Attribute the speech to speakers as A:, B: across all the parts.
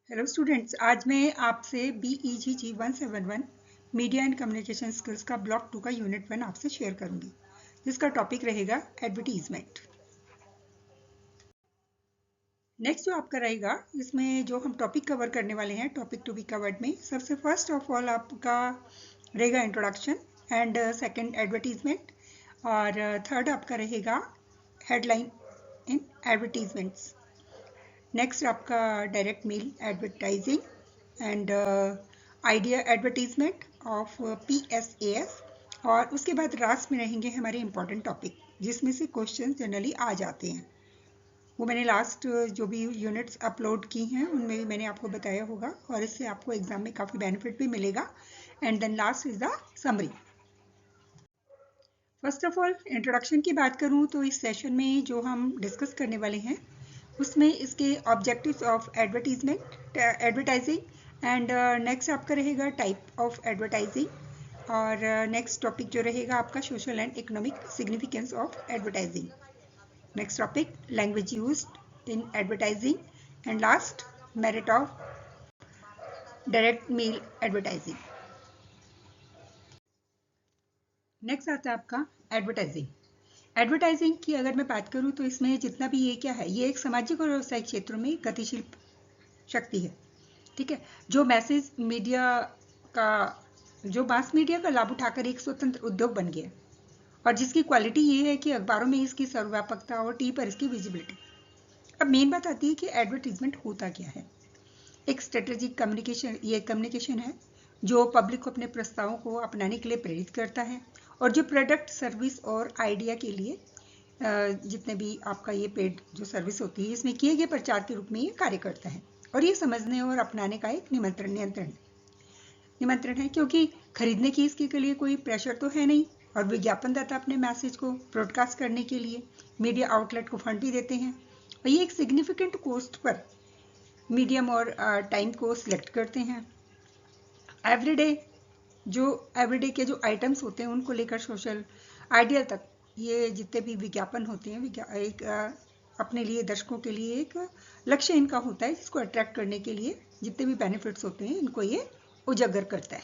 A: Hello students, आज मैं आपसे BEGG 171 media and communication skills का ब्लॉक 2 का यूनिट 1 आपसे शेयर करूंगी, जिसका टॉपिक रहेगा एडवर्टीजमेंट। नेक्स्ट जो आपका रहेगा, इसमें जो हम टॉपिक कवर करने वाले हैं, टॉपिक टू बी कवर्ड में सबसे फर्स्ट ऑफ ऑल आपका रहेगा इंट्रोडक्शन एंड सेकंड एडवर्टीजमेंट, और थर्ड आपका रहेगा हेडलाइन इन एडवर्टीजमेंट्स। नेक्स्ट आपका direct mail advertising and idea advertisement of PSAS, और उसके बाद लास्ट में रहेंगे हमारे इंपॉर्टेंट टॉपिक जिसमें से क्वेश्चन जनरली आ जाते हैं। वो मैंने लास्ट जो भी यूनिट्स अपलोड की हैं उनमें भी मैंने आपको बताया होगा, और इससे आपको एग्जाम में काफ़ी बेनिफिट भी मिलेगा। And then last is the summary. First of all introduction की बात करूं तो इस सेशन में जो हम डिस्कस करने वाले हैं उसमें इसके objectives of advertising and next आपका रहेगा टाइप ऑफ एडवर्टाइजिंग, और नेक्स्ट टॉपिक जो रहेगा आपका social and economic significance of advertising. Next topic language used in advertising, and last merit of direct mail advertising. Next आता है आपका एडवर्टाइजिंग। एडवर्टाइजिंग की अगर मैं बात करूं तो इसमें जितना भी ये क्या है, ये एक सामाजिक और व्यावसायिक क्षेत्रों में गतिशील शक्ति है। ठीक है, जो मैसेज मीडिया का जो मास मीडिया का लाभ उठाकर एक स्वतंत्र उद्योग बन गया, और जिसकी क्वालिटी ये है कि अखबारों में इसकी सर्वव्यापकता और टीवी पर इसकी विजिबिलिटी। अब मेन बात आती है कि एडवर्टीजमेंट होता क्या है। एक स्ट्रेटेजिक कम्युनिकेशन, ये कम्युनिकेशन है जो पब्लिक को अपने प्रस्तावों को अपनाने के लिए प्रेरित करता है, और जो प्रोडक्ट सर्विस और आइडिया के लिए जितने भी आपका ये पेड जो सर्विस होती है इसमें किए गए प्रचार के रूप में ये कार्य करता है, और ये समझने और अपनाने का एक निमंत्रण है, क्योंकि खरीदने की इसके लिए कोई प्रेशर तो है नहीं, और विज्ञापनदाता अपने मैसेज को ब्रॉडकास्ट करने के लिए मीडिया आउटलेट को फंड भी देते हैं, और ये एक सिग्निफिकेंट कॉस्ट पर मीडियम और टाइम को सिलेक्ट करते हैं। एवरीडे के जो आइटम्स होते हैं उनको लेकर सोशल आइडिया तक ये जितने भी विज्ञापन होते हैं, एक अपने लिए दर्शकों के लिए एक लक्ष्य इनका होता है, जिसको अट्रैक्ट करने के लिए जितने भी बेनिफिट्स होते हैं इनको ये उजागर करता है।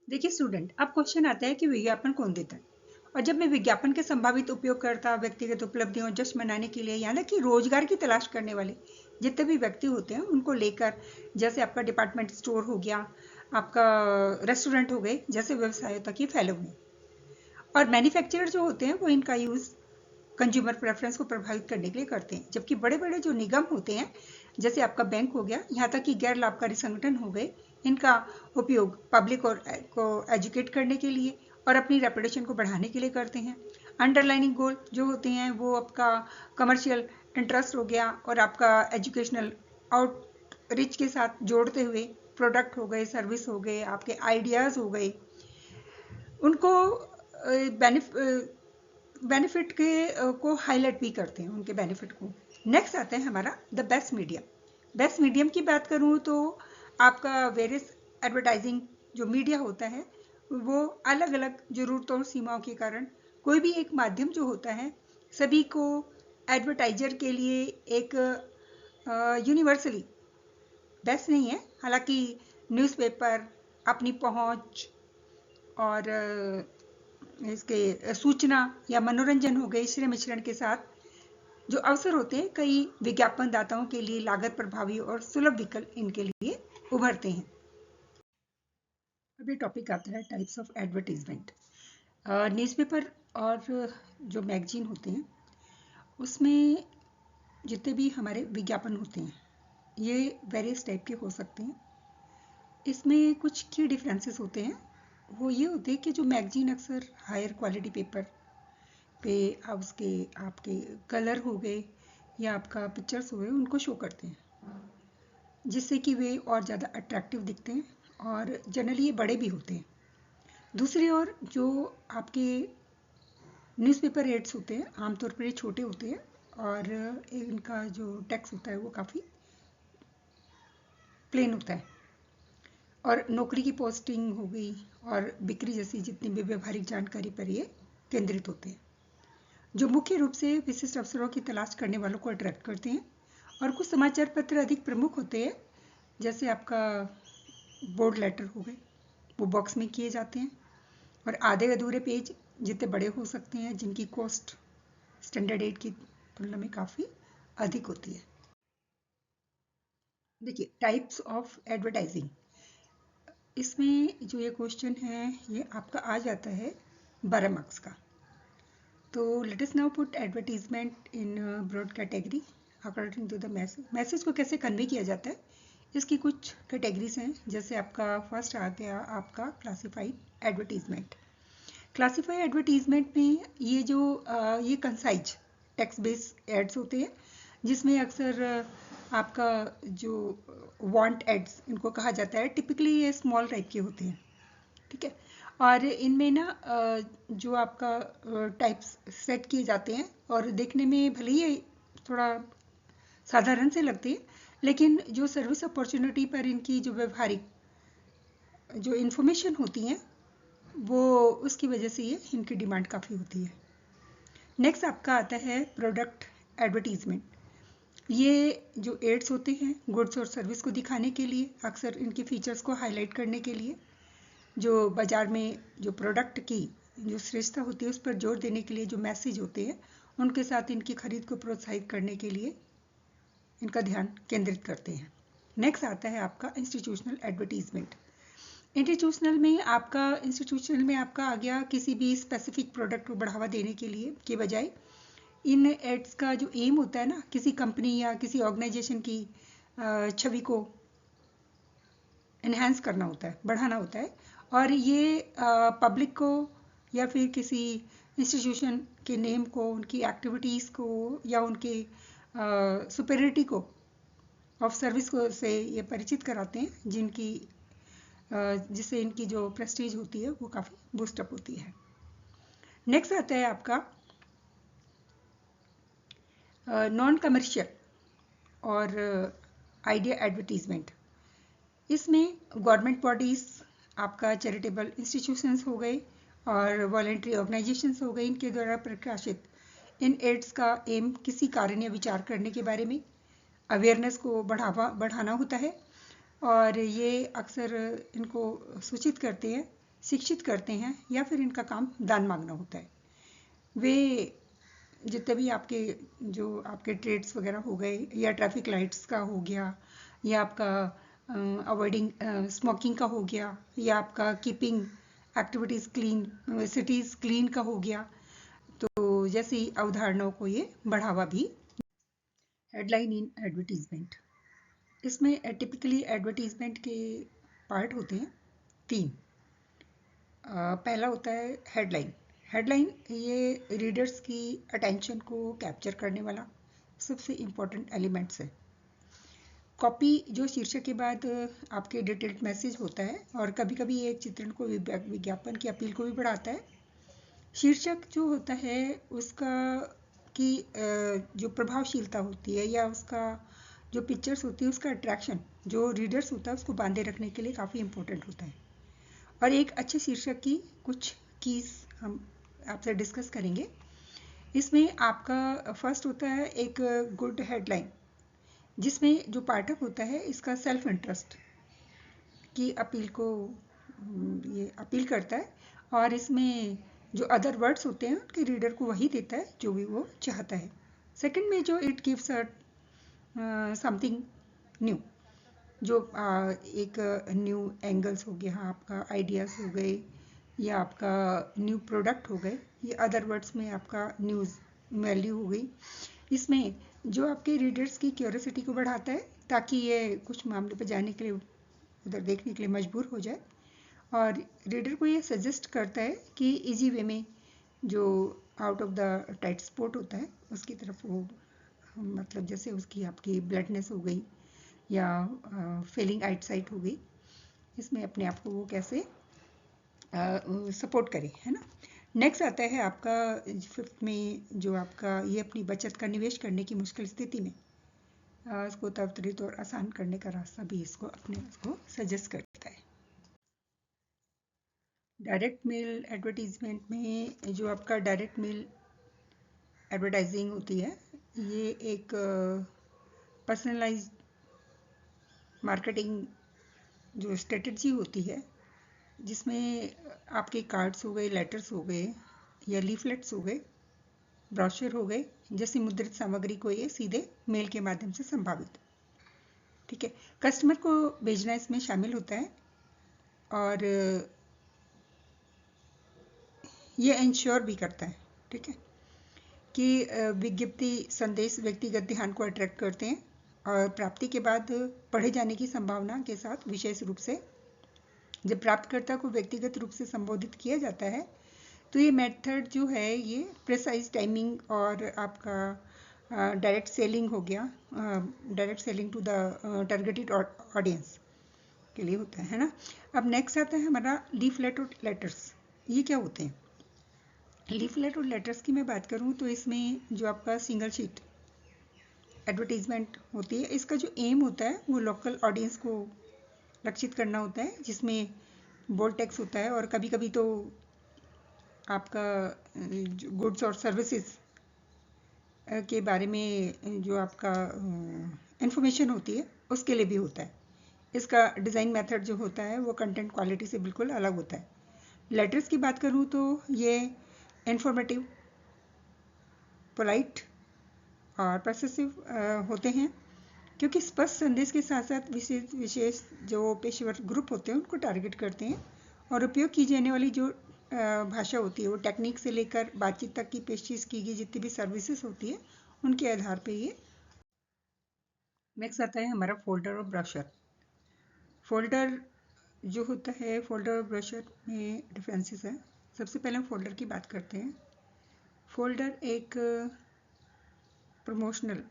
A: देखिए स्टूडेंट, अब क्वेश्चन आता है कि विज्ञापन कौन देता है, और जब मैं विज्ञापन के संभावित उपयोगकर्ता व्यक्तिगत उपलब्धियों और जश्न मनाने के लिए यानी कि रोजगार की तलाश करने वाले जितने भी व्यक्ति होते हैं उनको लेकर, जैसे आपका डिपार्टमेंट स्टोर हो गया, आपका रेस्टोरेंट हो गए, जैसे व्यवसायों तक ये फैले हुए, और मैन्युफैक्चरर जो होते हैं वो इनका यूज कंज्यूमर प्रेफरेंस को प्रभावित करने के लिए करते हैं, जबकि बड़े बड़े जो निगम होते हैं जैसे आपका बैंक हो गया, यहाँ तक कि गैर लाभकारी संगठन हो गए, इनका उपयोग पब्लिक और को एजुकेट करने के लिए और अपनी रेपुटेशन को बढ़ाने के लिए करते हैं। अंडरलाइनिंग गोल जो होते हैं वो आपका कमर्शियल इंटरेस्ट हो गया, और आपका एजुकेशनल आउटरीच के साथ जोड़ते हुए प्रोडक्ट हो गए, सर्विस हो गए, आपके आइडियाज़ हो गए, उनको बेनिफिट के को हाईलाइट भी करते हैं, उनके बेनिफिट को। नेक्स्ट आता है हमारा the best medium. Best medium की बात करूं तो आपका वेरियस एडवर्टाइजिंग जो मीडिया होता है वो अलग अलग जरूरतों और सीमाओं के कारण कोई भी एक माध्यम जो होता है सभी को एडवर्टाइजर के लिए एक यूनिवर्सली बेस्ट नहीं है। हालांकि न्यूज़पेपर अपनी पहुंच और इसके सूचना या मनोरंजन हो गए, श्रेय मिश्रण के साथ जो अवसर होते हैं कई विज्ञापन दाताओं के लिए लागत प्रभावी और सुलभ विकल्प इनके लिए उभरते हैं। अब ये टॉपिक आता है टाइप्स ऑफ एडवर्टीजमेंट। न्यूज़पेपर और जो मैगजीन होते हैं उसमें जितने भी हमारे विज्ञापन होते हैं ये वेरियस टाइप के हो सकते हैं। इसमें कुछ की डिफरेंसेस होते हैं, वो ये होते हैं कि जो मैगजीन अक्सर हायर क्वालिटी पेपर पे उसके आपके कलर हो गए या आपका पिक्चर्स हो गए उनको शो करते हैं, जिससे कि वे और ज़्यादा अट्रैक्टिव दिखते हैं, और जनरली ये बड़े भी होते हैं। दूसरी ओर जो आपके न्यूज़पेपर एड्स होते हैं आमतौर पर ये छोटे होते हैं, और इनका जो टेक्स्ट होता है वो काफ़ी प्लेन होता है, और नौकरी की पोस्टिंग हो गई और बिक्री जैसी जितनी भी व्यवहारिक जानकारी पर ये केंद्रित होते हैं, जो मुख्य रूप से विशिष्ट अवसरों की तलाश करने वालों को अट्रैक्ट करते हैं। और कुछ समाचार पत्र अधिक प्रमुख होते हैं जैसे आपका बोर्ड लेटर हो गए, वो बॉक्स में किए जाते हैं, और आधे अधूरे पेज जितने बड़े हो सकते हैं, जिनकी कॉस्ट स्टैंडर्ड 8 की तुलना में काफ़ी अधिक होती है। देखिए, टाइप्स ऑफ एडवर्टाइजिंग, इसमें जो ये क्वेश्चन है ये आपका आ जाता है 12 मार्क्स का। तो let us now put advertisement in broad category according to the message. Message को कैसे कन्वे किया जाता है, इसकी कुछ कैटेगरीज हैं। जैसे आपका फर्स्ट आ गया आपका क्लासिफाइड एडवर्टीजमेंट। क्लासिफाइड एडवर्टीजमेंट में ये जो ये कंसाइज टेक्स्ट बेस्ड एड्स होते हैं, जिसमें अक्सर आपका जो वांट एड्स इनको कहा जाता है, टिपिकली ये स्मॉल टाइप के होते हैं, ठीक है। और इनमें ना जो आपका टाइप्स सेट किए जाते हैं, और देखने में भले ही थोड़ा साधारण से लगते हैं, लेकिन जो सर्विस अपॉर्चुनिटी पर इनकी जो व्यवहारिक जो इन्फॉर्मेशन होती हैं, वो उसकी वजह से ये इनकी डिमांड काफ़ी होती है। नेक्स्ट आपका आता है प्रोडक्ट एडवर्टीजमेंट। ये जो एड्स होते हैं गुड्स और सर्विस को दिखाने के लिए, अक्सर इनके फीचर्स को हाईलाइट करने के लिए, जो बाजार में जो प्रोडक्ट की जो श्रेष्ठता होती है उस पर जोर देने के लिए जो मैसेज होते हैं, उनके साथ इनकी खरीद को प्रोत्साहित करने के लिए इनका ध्यान केंद्रित करते हैं। नेक्स्ट आता है आपका इंस्टीट्यूशनल एडवर्टीजमेंट। इंस्टीट्यूशनल में आपका आ गया किसी भी स्पेसिफिक प्रोडक्ट को बढ़ावा देने के लिए के बजाय इन एड्स का जो एम होता है ना, किसी कंपनी या किसी ऑर्गेनाइजेशन की छवि को इन्हेंस करना होता है, बढ़ाना होता है। और ये पब्लिक को या फिर किसी इंस्टीट्यूशन के नेम को, उनकी एक्टिविटीज़ को या उनके सुपेरिटी को ऑफ सर्विस को से ये परिचित कराते हैं, जिससे इनकी जो प्रेस्टीज होती है वो काफ़ी बूस्टअप होती है। नेक्स्ट आता है आपका नॉन कमर्शियल और आइडिया एडवर्टीजमेंट। इसमें गवर्नमेंट बॉडीज़, आपका चैरिटेबल इंस्टीट्यूशंस हो गए और वॉलेंट्री ऑर्गेनाइजेशंस हो गए, इनके द्वारा प्रकाशित इन एड्स का एम किसी कारण या विचार करने के बारे में अवेयरनेस को बढ़ाना होता है। और ये अक्सर इनको सूचित करते हैं, शिक्षित करते हैं, या फिर इनका काम दान मांगना होता है। वे जितने भी आपके ट्रेड्स वगैरह हो गए, या ट्रैफिक लाइट्स का हो गया, या आपका अवॉइडिंग स्मोकिंग का हो गया, या आपका keeping activities clean, cities clean का हो गया, तो जैसी अवधारणाओं को ये बढ़ावा भी। हेडलाइन इन एडवर्टीजमेंट, इसमें टिपिकली एडवर्टीजमेंट के पार्ट होते हैं 3। पहला होता है हेडलाइन। हेडलाइन ये रीडर्स की अटेंशन को कैप्चर करने वाला सबसे इम्पोर्टेंट एलिमेंट्स है। कॉपी जो शीर्षक के बाद आपके डिटेल्ड मैसेज होता है, और कभी कभी ये चित्रण को, विज्ञापन की अपील को भी बढ़ाता है। शीर्षक जो होता है उसका की जो प्रभावशीलता होती है, या उसका जो पिक्चर्स होती है, उसका अट्रैक्शन जो रीडर्स होता है उसको बांधे रखने के लिए काफ़ी इम्पोर्टेंट होता है। और एक अच्छे शीर्षक की कुछ कीज हम आपसे डिस्कस करेंगे। इसमें आपका फर्स्ट होता है एक गुड हेडलाइन, जिसमें जो पाठक होता है इसका सेल्फ इंटरेस्ट की अपील को ये अपील करता है, और इसमें जो अदर वर्ड्स होते हैं उनके रीडर को वही देता है जो भी वो चाहता है। सेकंड में जो इट गिव्स समथिंग न्यू, जो एक न्यू एंगल्स हो गया, आपका आइडियाज़ हो गए, या आपका न्यू प्रोडक्ट हो गए, ये अदर वर्ड्स में आपका न्यूज़ वैल्यू हो गई। इसमें जो आपके रीडर्स की क्यूरियोसिटी को बढ़ाता है, ताकि ये कुछ मामले पर जाने के लिए, उधर देखने के लिए मजबूर हो जाए, और रीडर को ये सजेस्ट करता है कि इजी वे में जो out of the tight spot होता है उसकी तरफ वो, मतलब जैसे उसकी आपकी ब्लडनेस हो गई या फेलिंग आइटसाइट हो गई, इसमें अपने आप को वो कैसे सपोर्ट करे, है ना। नेक्स्ट आता है आपका 5th में जो आपका ये अपनी बचत का निवेश करने की मुश्किल स्थिति में इसको त्वरित और आसान करने का रास्ता भी इसको सजेस्ट करता है। डायरेक्ट मेल एडवर्टीजमेंट में जो आपका डायरेक्ट मेल एडवर्टाइजिंग होती है, ये एक पर्सनलाइज्ड मार्केटिंग जो स्ट्रेटजी होती है, जिसमें आपके कार्ड्स हो गए, लेटर्स हो गए या लीफलेट्स हो गए, ब्रोशर हो गए, जैसी मुद्रित सामग्री को ये सीधे मेल के माध्यम से संभावित, ठीक है, कस्टमर को भेजना इसमें शामिल होता है। और ये इंश्योर भी करता है, ठीक है, कि विज्ञप्ति संदेश व्यक्तिगत ध्यान को अट्रैक्ट करते हैं और प्राप्ति के बाद पढ़े जाने की संभावना के साथ विशेष रूप से जब प्राप्तकर्ता को व्यक्तिगत रूप से संबोधित किया जाता है, तो ये मेथड जो है ये प्रिसाइज टाइमिंग और आपका डायरेक्ट सेलिंग हो गया, direct selling to the targeted audience के लिए होता है ना। अब नेक्स्ट आता है हमारा लीफलेट और लेटर्स। ये क्या होते हैं? लीफलेट और लेटर्स की मैं बात करूं तो इसमें जो आपका सिंगल शीट एडवर्टीजमेंट होती है, इसका जो एम होता है वो लोकल ऑडियंस को लक्षित करना होता है, जिसमें बोल्ड टेक्स्ट होता है और कभी कभी तो आपका गुड्स और सर्विसेज के बारे में जो आपका इंफॉर्मेशन होती है उसके लिए भी होता है। इसका डिज़ाइन मेथड जो होता है वो कंटेंट क्वालिटी से बिल्कुल अलग होता है। लेटर्स की बात करूँ तो ये इंफॉर्मेटिव, पोलाइट और परसेसिव होते हैं, क्योंकि स्पष्ट संदेश के साथ साथ विशेष जो पेशेवर ग्रुप होते हैं उनको टारगेट करते हैं और उपयोग की जाने वाली जो भाषा होती है वो टेक्निक से लेकर बातचीत तक की पेशकश की गई जितनी भी सर्विसेज होती है उनके आधार पे ये। नेक्स्ट आता है हमारा फोल्डर और ब्रोशर। फोल्डर जो होता है, फोल्डर और ब्रोशर में डिफरेंसेस हैं। सबसे पहले हम फोल्डर की बात करते हैं। फोल्डर एक प्रमोशनल,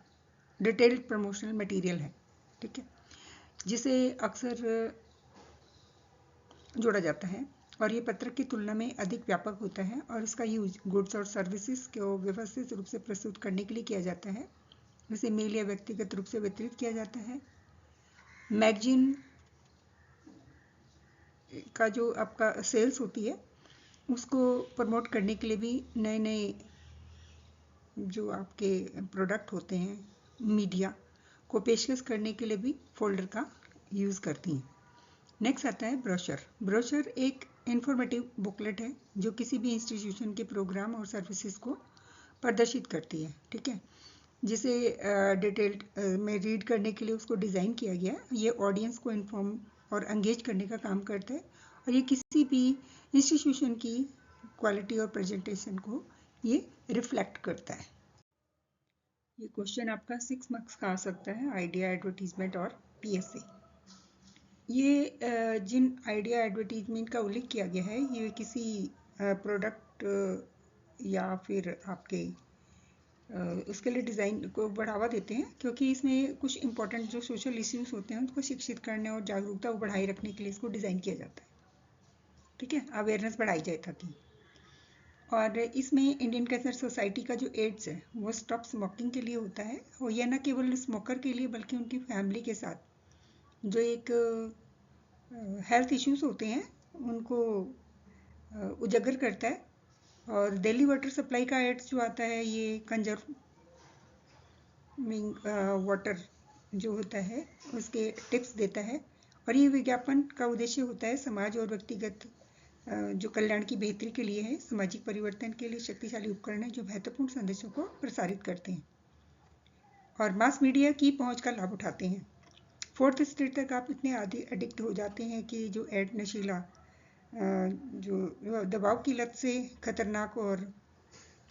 A: डिटेल्ड प्रमोशनल मटेरियल है, ठीक है, जिसे अक्सर जोड़ा जाता है और ये पत्रक की तुलना में अधिक व्यापक होता है और इसका यूज गुड्स और सर्विसेज को व्यवस्थित रूप से प्रस्तुत करने के लिए किया जाता है। इसे मेल या व्यक्तिगत रूप से वितरित किया जाता है। मैगजीन का जो आपका सेल्स होती है उसको प्रमोट करने के लिए भी नए नए जो आपके प्रोडक्ट होते हैं, मीडिया को पेशकश करने के लिए भी फोल्डर का यूज़ करती हैं। नेक्स्ट आता है ब्रोशर। ब्रोशर एक इंफॉर्मेटिव बुकलेट है जो किसी भी इंस्टीट्यूशन के प्रोग्राम और सर्विसेज को प्रदर्शित करती है, ठीक है, जिसे डिटेल्ड में रीड करने के लिए उसको डिज़ाइन किया गया है। ये ऑडियंस को इन्फॉर्म और एंगेज करने का काम करता है और ये किसी भी इंस्टीट्यूशन की क्वालिटी और प्रेजेंटेशन को ये रिफ्लेक्ट करता है। ये क्वेश्चन आपका 6 मार्क्स का आ सकता है, आइडिया, एडवर्टीजमेंट और पीएसए। ये जिन आइडिया एडवर्टीजमेंट का उल्लेख किया गया है ये किसी प्रोडक्ट या फिर आपके उसके लिए डिज़ाइन को बढ़ावा देते हैं, क्योंकि इसमें कुछ इंपॉर्टेंट जो सोशल इश्यूज होते हैं उनको शिक्षित करने और जागरूकता को बढ़ाए रखने के लिए इसको डिज़ाइन किया जाता है, ठीक है, अवेयरनेस बढ़ाई जाए ताकि। और इसमें इंडियन कैंसर सोसाइटी का जो एड्स है वो स्टॉप स्मोकिंग के लिए होता है और यह न केवल स्मोकर के लिए बल्कि उनकी फैमिली के साथ जो एक हेल्थ इश्यूज होते हैं उनको उजागर करता है। और दिल्ली वाटर सप्लाई का एड्स जो आता है ये कंजर्विंग वाटर जो होता है उसके टिप्स देता है और ये विज्ञापन का उद्देश्य होता है समाज और व्यक्तिगत जो कल्याण की बेहतरी के लिए है, सामाजिक परिवर्तन के लिए शक्तिशाली उपकरण है जो महत्वपूर्ण संदेशों को प्रसारित करते हैं और मास मीडिया की पहुंच का लाभ उठाते हैं। 4th स्टेज तक आप इतने आदि एडिक्ट हो जाते हैं कि जो एड नशीला जो दबाव की लत से खतरनाक और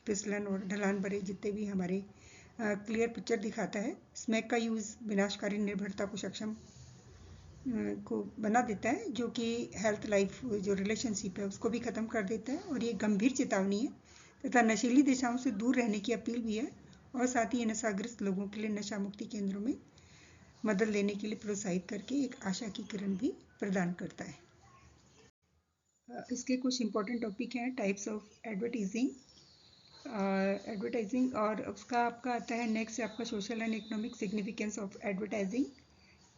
A: फिसलन और ढलान भरे जितने भी हमारे क्लियर पिक्चर दिखाता है। स्मैक का यूज़ विनाशकारी निर्भरता को सक्षम को बना देता है जो कि हेल्थ लाइफ जो रिलेशनशिप है उसको भी ख़त्म कर देता है और ये गंभीर चेतावनी है तथा नशीली दिशाओं से दूर रहने की अपील भी है और साथ ही नशाग्रस्त लोगों के लिए नशा मुक्ति केंद्रों में मदद लेने के लिए प्रोत्साहित करके एक आशा की किरण भी प्रदान करता है। इसके कुछ इंपॉर्टेंट टॉपिक हैं, टाइप्स ऑफ एडवर्टाइजिंग और उसका आपका आता है नेक्स्ट आपका social and economic significance of advertising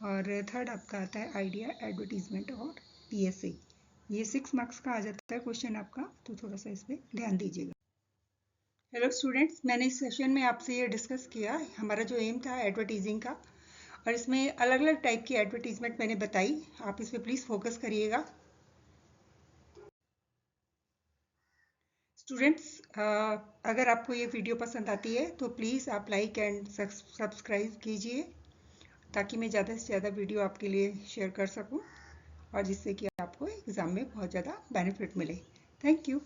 A: और थर्ड आपका आता है आइडिया, एडवर्टीजमेंट और पीएसए। ये 6 मार्क्स का आ जाता है क्वेश्चन आपका, तो थोड़ा सा इस पर ध्यान दीजिएगा। हेलो स्टूडेंट्स, मैंने इस सेशन में आपसे ये डिस्कस किया हमारा जो एम था एडवर्टीजिंग का और इसमें अलग अलग टाइप की एडवर्टीजमेंट मैंने बताई, आप इस पर प्लीज़ फोकस करिएगा। स्टूडेंट्स, अगर आपको ये वीडियो पसंद आती है तो प्लीज़ आप लाइक एंड सब्सक्राइब कीजिए, ताकि मैं ज़्यादा से ज़्यादा वीडियो आपके लिए शेयर कर सकूं और जिससे कि आपको एग्ज़ाम में बहुत ज़्यादा बेनिफिट मिले। Thank you.